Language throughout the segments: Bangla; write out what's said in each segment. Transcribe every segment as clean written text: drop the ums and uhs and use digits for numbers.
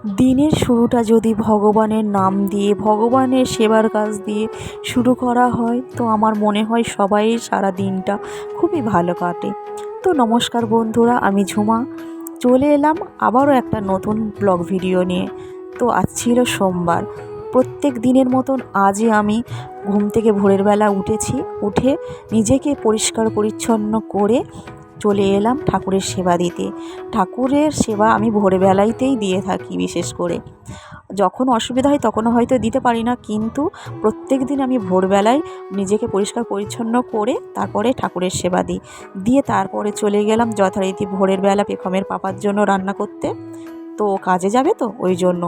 দিনের শুরুটা যদি ভগবানের নাম দিয়ে ভগবানের সেবার কাজ দিয়ে শুরু করা হয় তো আমার মনে হয় সবাই সারা দিনটা খুবই ভালো কাটে। তো নমস্কার বন্ধুরা, আমি ঝুমা চলে এলাম আবারও একটা নতুন ব্লগ ভিডিও নিয়ে। তো আজ ছিল সোমবার। প্রত্যেক দিনের মতন আজই আমি ঘুম থেকে ভোরের বেলা উঠেছি, উঠে নিজেকে পরিষ্কার পরিচ্ছন্ন করে চলে এলাম ঠাকুরের সেবা দিতে। ঠাকুরের সেবা আমি ভোরবেলাতেই দিয়ে থাকি, বিশেষ করে যখন অসুবিধা হয় তখনও হয়তো দিতে পারি না, কিন্তু প্রত্যেক দিন আমি ভোরবেলায় নিজেকে পরিষ্কার পরিচ্ছন্ন করে তারপরে ঠাকুরের সেবা দিই। দিয়ে তারপরে চলে গেলাম যথারীতি ভোরের বেলা পেখমের পাপার জন্য রান্না করতে। তো কাজে যাবে তো ওই জন্য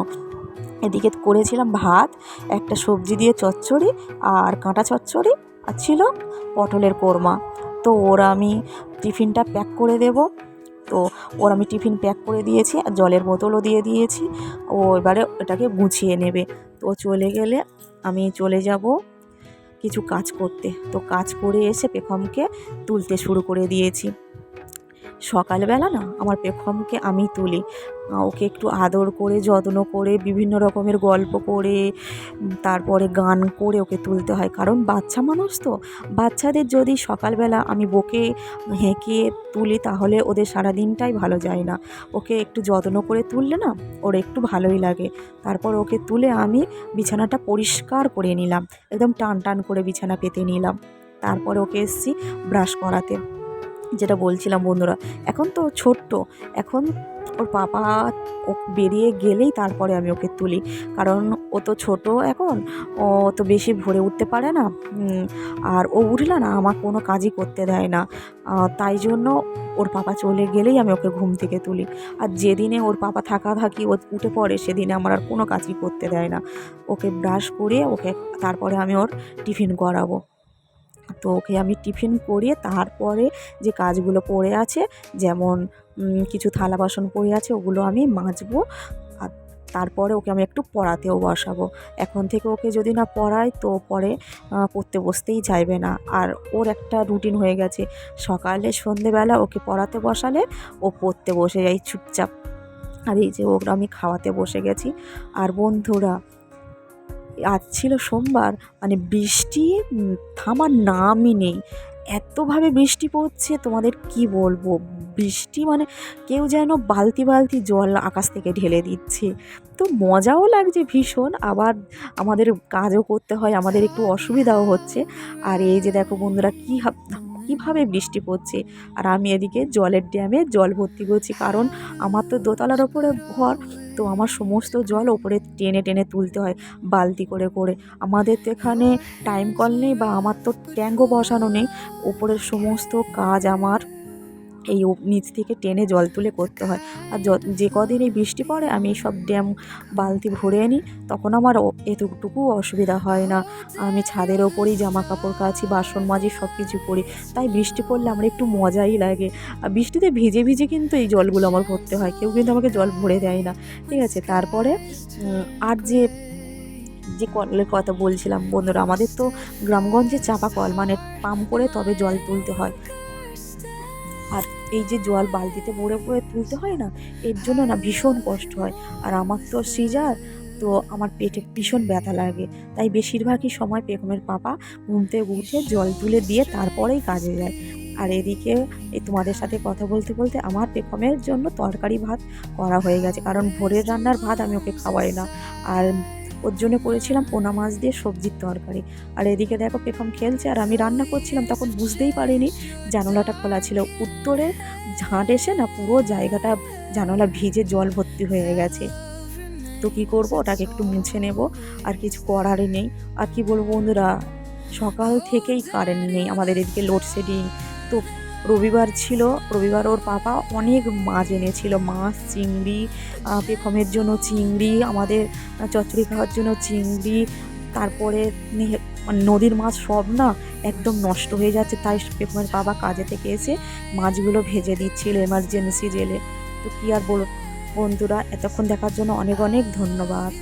এদিকে করেছিলাম ভাত, একটা সবজি দিয়ে চচ্চড়ি আর কাঁটা চচ্চড়ি, আর ছিল পটলের কোরমা। তো ওরা আমি টিফিনটা প্যাক করে দেব, তো ওর আমি টিফিন প্যাক করে দিয়েছি আর জলের বোতলও দিয়ে দিয়েছি। ও এবারে এটাকে গুছিয়ে নেবে। তো চলে গেলে আমি চলে যাব কিছু কাজ করতে। তো কাজ করে এসে পেখমকে তুলতে শুরু করে দিয়েছি। সকালবেলা না আমার পেখমকে আমি তুলি, ওকে একটু আদর করে যত্ন করে বিভিন্ন রকমের গল্প করে তারপরে গান করে ওকে তুলতে হয়, কারণ বাচ্চা মানুষ তো। বাচ্চাদের যদি সকালবেলা আমি বকে হেঁকে তুলি তাহলে ওদের সারা দিনটাই ভালো যায় না। ওকে একটু যত্ন করে তুললে না ওর একটু ভালোই লাগে। তারপর ওকে তুলে আমি বিছানাটা পরিষ্কার করে নিলাম, একদম টান টান করে বিছানা পেতে নিলাম। তারপরে ওকে এসছি ব্রাশ করাতে। যেটা বলছিলাম বন্ধুরা, এখন তো ছোট্ট, এখন ওর পাপা ও বেরিয়ে গেলেই তারপরে আমি ওকে তুলি, কারণ ও তো ছোট এখন, ও তো বেশি ভোরে উঠতে পারে না। আর ও উঠলে না আমার কোনো কাজই করতে দেয় না। তাই জন্য ওর পাপা চলে গেলেই আমি ওকে ঘুম থেকে তুলি। আর যেদিনে ওর পাপা থাকি ও উঠে পড়ে সেদিনে আমার আর কোনো কাজই করতে দেয় না। ওকে ব্রাশ করিয়ে ওকে তারপরে আমি ওর টিফিন করাবো। তো ওকে আমি টিফিন করিয়ে তারপরে যে কাজগুলো পড়ে আছে, যেমন কিছু থালা বাসন পড়ে আছে ওগুলো আমি মাজবো। আর তারপরে ওকে আমি একটু পড়াতেও বসাবো। এখন থেকে ওকে যদি না পড়াই তো পরে পড়তে বসতেই চাইবে না। আর ওর একটা রুটিন হয়ে গেছে, সকালে সন্ধেবেলা ওকে পড়াতে বসালে ও পড়তে বসে যায় চুপচাপ। আর এই যে ওকে আমি খাওয়াতে বসে গেছি। আর বন্ধুরা, আজ ছিল সোমবার, মানে বৃষ্টি থামার নামই নেই। এতভাবে বৃষ্টি পড়ছে তোমাদের কি বলবো। বৃষ্টি মানে কেউ যেন বালতি বালতি জল আকাশ থেকে ঢেলে দিচ্ছে। তো মজাও লাগছে ভীষণ, আবার আমাদের কাজও করতে হয়, আমাদের একটু অসুবিধাও হচ্ছে। আর এই যে দেখো বন্ধুরা কীভাবে বৃষ্টি পড়ছে, আর আমি এদিকে জলের ড্যামে জল ভর্তি করছি, কারণ আমার তো দোতলার ওপরে ঘর। তো আমার সমস্ত জল ওপরে টেনে টেনে তুলতে হয় বালতি করে করে। আমাদের তো এখানে টাইম কল নেই, বা আমার তো ট্যাঙ্কও বসানো নেই। ওপরের সমস্ত কাজ আমার এই নিচ থেকে টেনে জল তুলে করতে হয়। আর যে কদিন এই বৃষ্টি পড়ে আমি সব ড্যাম বালতি ভরে নিই, তখন আমার এতটুকু অসুবিধা হয় না। আমি ছাদের ওপরেই জামা কাপড় কাচি, বাসন মাজি, সব কিছু করি। তাই বৃষ্টি পড়লে আমার একটু মজাই লাগে। আর বৃষ্টিতে ভিজে ভিজে কিন্তু এই জলগুলো আমার ভরতে হয়, কেউ কিন্তু আমাকে জল ভরে দেয় না, ঠিক আছে। তারপরে আর যে যে কলের কথা বলছিলাম বন্ধুরা, আমাদের তো গ্রামগঞ্জে চাপা কল, মানে পাম্প করে তবে জল তুলতে হয়। আর এই যে জল বালতিতে ভরে ভরে তুলতে হয় না, এর জন্য না ভীষণ কষ্ট হয়। আর আমার তো সিজার, তো আমার পেটে ভীষণ ব্যথা লাগে। তাই বেশিরভাগই সময় পেখমের পাপা ঘুম থেকে উঠে জল তুলে দিয়ে তারপরেই কাজে যায়। আর এদিকে এই তোমাদের সাথে কথা বলতে বলতে আমার পেখমের জন্য তরকারি ভাত করা হয়ে গেছে, কারণ ভোরের রান্নার ভাত আমি ওকে খাওয়াই না। আর ওর জন্য করেছিলাম পোনা মাছ দিয়ে সবজির তরকারি। আর এদিকে দেখো পেখম খেলছে আর আমি রান্না করছিলাম, তখন বুঝতেই পারিনি জানালাটা খোলা ছিল। উত্তরে ঝাঁট এসে না পুরো জায়গাটা জানালা ভিজে জল ভর্তি হয়ে গেছে। তো কী করবো, ওটাকে একটু মুছে নেব, আর কিছু করারই নেই। আর কি বলবো বন্ধুরা, সকাল থেকেই কারেন্ট নেই, আমাদের এদিকে লোডশেডিং। তো রবিবার ছিল, রবিবার ওর পাপা অনেক মাছ এনেছিল, মাছ চিংড়ি, পেখমের জন্য চিংড়ি, আমাদের চচ্চড়ি খাওয়ার জন্য চিংড়ি। তারপরে নদীর মাছ সব না একদম নষ্ট হয়ে যাচ্ছে, তাই পেখমের বাবা কাজে থেকে এসে মাছগুলো ভেজে দিচ্ছিল এমার্জেন্সি জেলে। তো কী আর বলো বন্ধুরা, এতক্ষণ দেখার জন্য অনেক অনেক ধন্যবাদ।